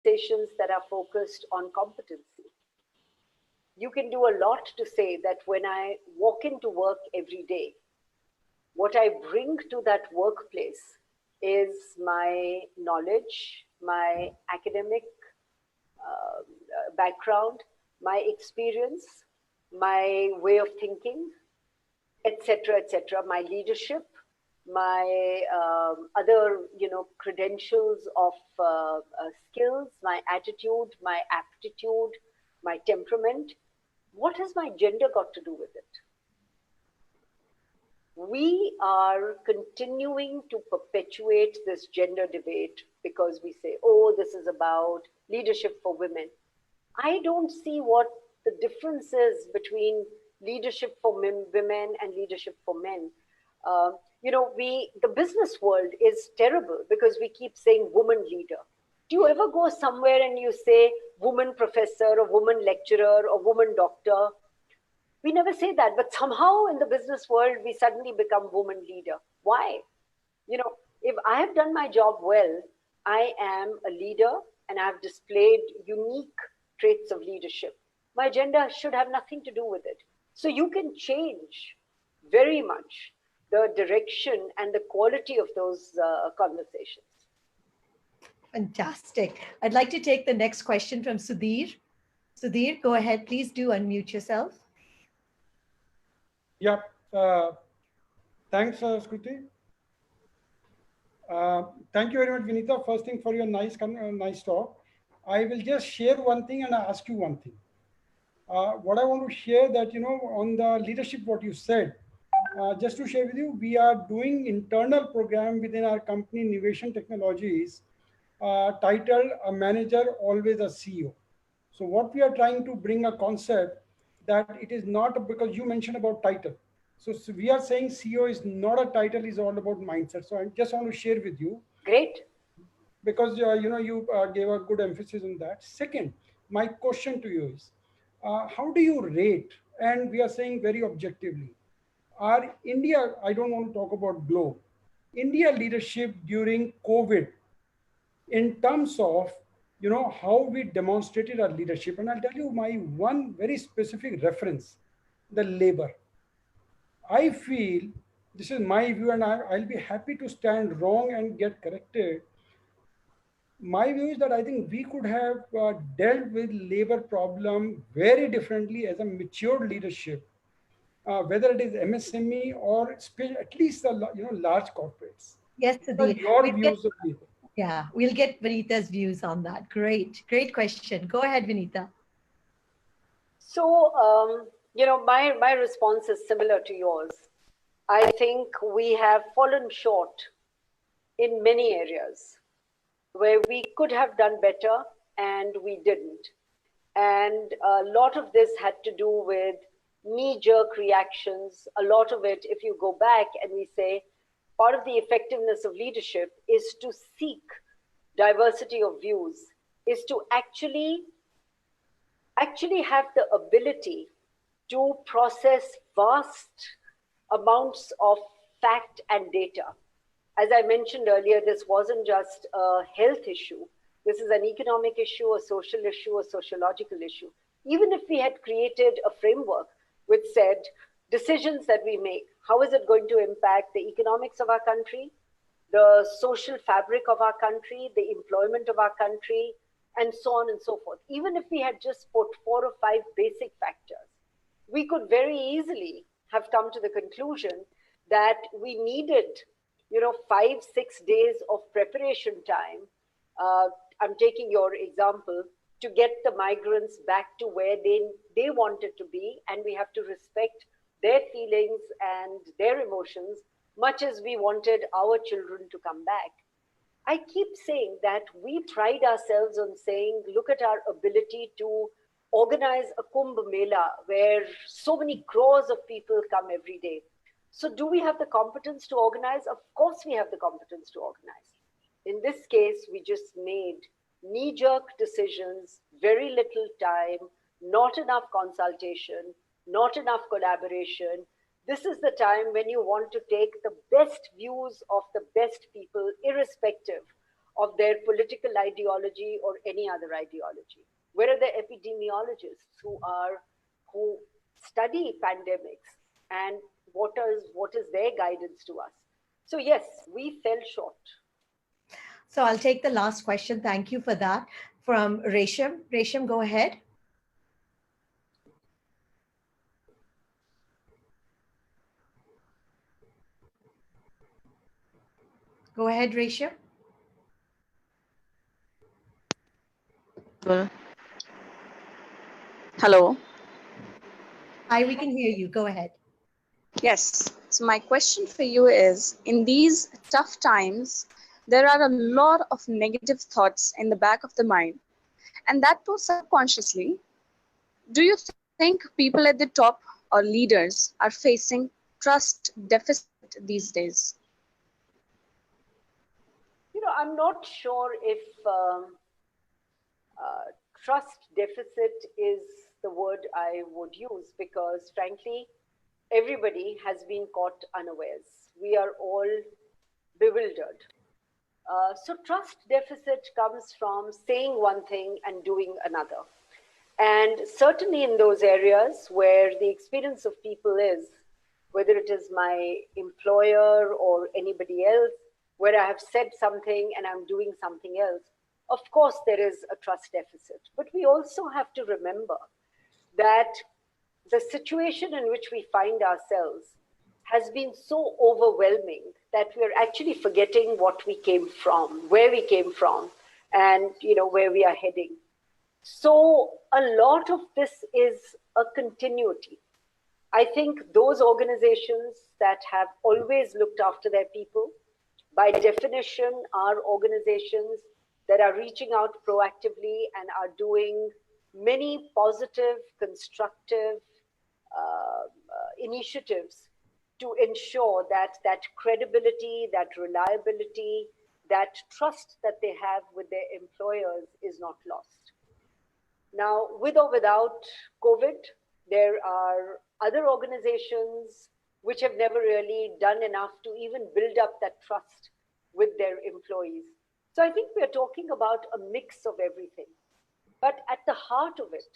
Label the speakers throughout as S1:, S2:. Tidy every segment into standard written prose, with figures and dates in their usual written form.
S1: conversations that are focused on competency. You can do a lot to say that when I walk into work every day, what I bring to that workplace is my knowledge, my academic background, my experience, my way of thinking, etc., my leadership, my other, credentials of skills, my attitude, my aptitude, my temperament. What has my gender got to do with it? We are continuing to perpetuate this gender debate because we say, oh, this is about leadership for women. I don't see what the difference is between leadership for women and leadership for men. The business world is terrible because we keep saying woman leader. Do you ever go somewhere and you say woman professor or woman lecturer or woman doctor? We never say that, but somehow in the business world, we suddenly become woman leader. Why? If I have done my job well, I am a leader and I have displayed unique traits of leadership. My gender should have nothing to do with it. So you can change very much the direction and the quality of those conversations.
S2: Fantastic. I'd like to take the next question from Sudhir. Sudhir, go ahead. Please do unmute yourself.
S3: Yeah. Thanks, Skruti. Thank you very much, Vineeta. First thing for your nice talk. I will just share one thing and ask you one thing. What I want to share that, on the leadership, what you said, just to share with you, we are doing internal program within our company, Innovation Technologies, titled A Manager, Always a CEO. So what we are trying to bring a concept that it is not, because you mentioned about title. So we are saying CEO is not a title, is all about mindset. So I just want to share with you.
S1: Great.
S3: Because, you gave a good emphasis on that. Second, my question to you is, how do you rate, and we are saying very objectively, our India, I don't want to talk about globe, India leadership during COVID in terms of, how we demonstrated our leadership. And I'll tell you my one very specific reference, the labor. I feel, this is my view, and I'll be happy to stand wrong and get corrected. My view is that I think we could have dealt with labor problem very differently as a matured leadership, whether it is MSME or at least the large corporates.
S2: Yes, Sudhir.
S3: Your views of labor.
S2: Yeah, we'll get Vineeta's views on that. Great question. Go ahead, Vineeta.
S1: So, my response is similar to yours. I think we have fallen short in many areas where we could have done better and we didn't. And a lot of this had to do with knee-jerk reactions. A lot of it, if you go back and we say, part of the effectiveness of leadership is to seek diversity of views, is to actually have the ability to process vast amounts of fact and data. As I mentioned earlier, this wasn't just a health issue. This is an economic issue, a social issue, a sociological issue. Even if we had created a framework which said, decisions that we make, how is it going to impact the economics of our country, the social fabric of our country, the employment of our country, and so on and so forth. Even if we had just put 4 or 5 basic factors, we could very easily have come to the conclusion that we needed 5-6 days of preparation time. I'm taking your example, to get the migrants back to where they wanted to be, and we have to respect their feelings and their emotions, much as we wanted our children to come back. I keep saying that we pride ourselves on saying, look at our ability to organize a Kumbh Mela where so many crores of people come every day. So do we have the competence to organize? Of course we have the competence to organize. In this case, we just made knee-jerk decisions, very little time, not enough consultation, not enough collaboration. This is the time when you want to take the best views of the best people, irrespective of their political ideology or any other ideology? Where are the epidemiologists who study pandemics, and what is their guidance to us? So yes, we fell short.
S2: So I'll take the last question. Thank you for that. From Resham. Resham, go ahead. Go ahead, Resham.
S4: Hello.
S2: Hi, we can hear you. Go ahead.
S4: Yes. So my question for you is, in these tough times, there are a lot of negative thoughts in the back of the mind, and that too subconsciously. Do you think people at the top or leaders are facing trust deficit these days?
S1: I'm not sure if trust deficit is the word I would use, because frankly, everybody has been caught unawares. We are all bewildered. So trust deficit comes from saying one thing and doing another. And certainly in those areas where the experience of people is, whether it is my employer or anybody else, where I have said something and I'm doing something else, of course there is a trust deficit. But we also have to remember that the situation in which we find ourselves has been so overwhelming that we're actually forgetting what we came from, where we came from, and where we are heading. So a lot of this is a continuity. I think those organizations that have always looked after their people, by definition, are organizations that are reaching out proactively and are doing many positive, constructive initiatives to ensure that that credibility, that reliability, that trust that they have with their employers is not lost. Now, with or without COVID, there are other organizations which have never really done enough to even build up that trust with their employees. So I think we're talking about a mix of everything. But at the heart of it,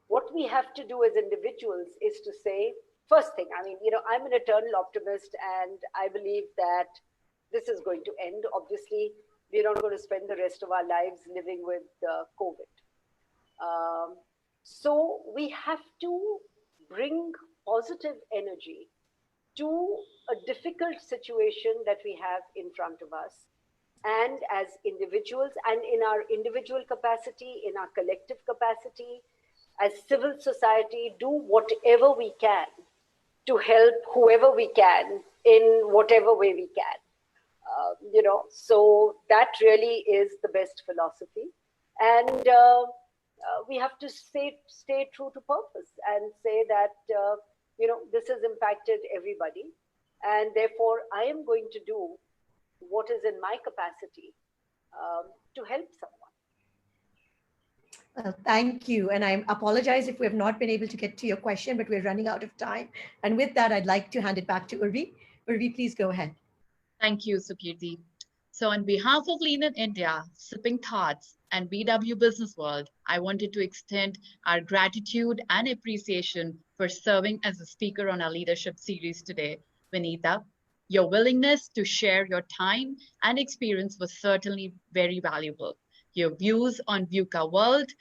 S1: what we have to do as individuals is to say, first thing, I'm an eternal optimist, and I believe that this is going to end. Obviously, we're not going to spend the rest of our lives living with COVID. So we have to bring positive energy to a difficult situation that we have in front of us. And as individuals, and in our individual capacity, in our collective capacity, as civil society, do whatever we can to help whoever we can in whatever way we can. So that really is the best philosophy. And we have to stay true to purpose and say that, this has impacted everybody. And therefore, I am going to do what is in my capacity to help someone.
S2: Well, thank you. And I apologize if we have not been able to get to your question, but we're running out of time. And with that, I'd like to hand it back to Urvi. Urvi, please go ahead.
S5: Thank you, Sukirti. So on behalf of Lean in India, Sipping Thoughts, and BW Business World, I wanted to extend our gratitude and appreciation for serving as a speaker on our leadership series today, Vineeta. Your willingness to share your time and experience was certainly very valuable. Your views on VUCA World